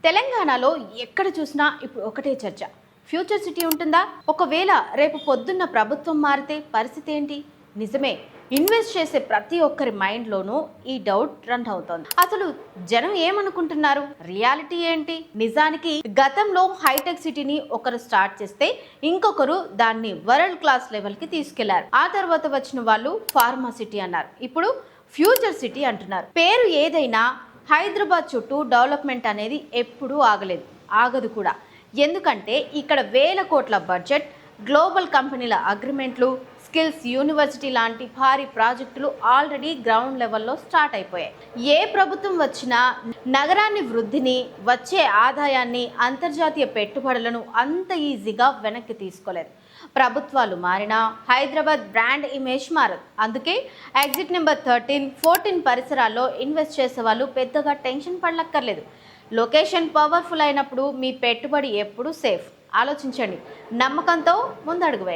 తెలంగాణలో ఎక్కడ చూసినా ఇప్పుడు ఒకటే చర్చ. ఫ్యూచర్ సిటీ ఉంటుందా? ఒకవేళ రేపు పొద్దున్న ప్రభుత్వం మారితే పరిస్థితి ఏంటి? నిజమే, ఇన్వెస్ట్ చేసే ప్రతి ఒక్కరి మైండ్లోనూ ఈ డౌట్ రన్ అవుతోంది. అసలు జనం ఏమనుకుంటున్నారు, రియాలిటీ ఏంటి? నిజానికి గతంలో హైటెక్ సిటీని ఒకరు స్టార్ట్ చేస్తే ఇంకొకరు దాన్ని వరల్డ్ క్లాస్ లెవెల్కి తీసుకెళ్లారు. ఆ తర్వాత వచ్చిన వాళ్ళు ఫార్మా సిటీ అన్నారు, ఇప్పుడు ఫ్యూచర్ సిటీ అంటున్నారు. పేరు ఏదైనా హైదరాబాద్ చుట్టూ డెవలప్మెంట్ అనేది ఎప్పుడూ ఆగదు కూడా. ఎందుకంటే ఇక్కడ వేల కోట్ల బడ్జెట్, గ్లోబల్ కంపెనీల అగ్రిమెంట్లు, స్కిల్స్ యూనివర్సిటీ లాంటి భారీ ప్రాజెక్టులు ఆల్రెడీ గ్రౌండ్ లెవెల్లో స్టార్ట్ అయిపోయాయి. ఏ ప్రభుత్వం వచ్చినా నగరాన్ని వృద్ధిని, వచ్చే ఆదాయాన్ని, అంతర్జాతీయ పెట్టుబడులను అంత ఈజీగా వెనక్కి తీసుకోలేదు. ప్రభుత్వాలు మారినా హైదరాబాద్ బ్రాండ్ ఇమేజ్ మారదు. అందుకే ఎగ్జిట్ నెంబర్ 13, 14 పరిసరాల్లో ఇన్వెస్ట్ చేసే వాళ్ళు పెద్దగా టెన్షన్ పడలక్కర్లేదు. లొకేషన్ పవర్ఫుల్ అయినప్పుడు మీ పెట్టుబడి ఎప్పుడూ సేఫ్. ఆలోచించండి, నమ్మకంతో ముందడుగు వేయండి.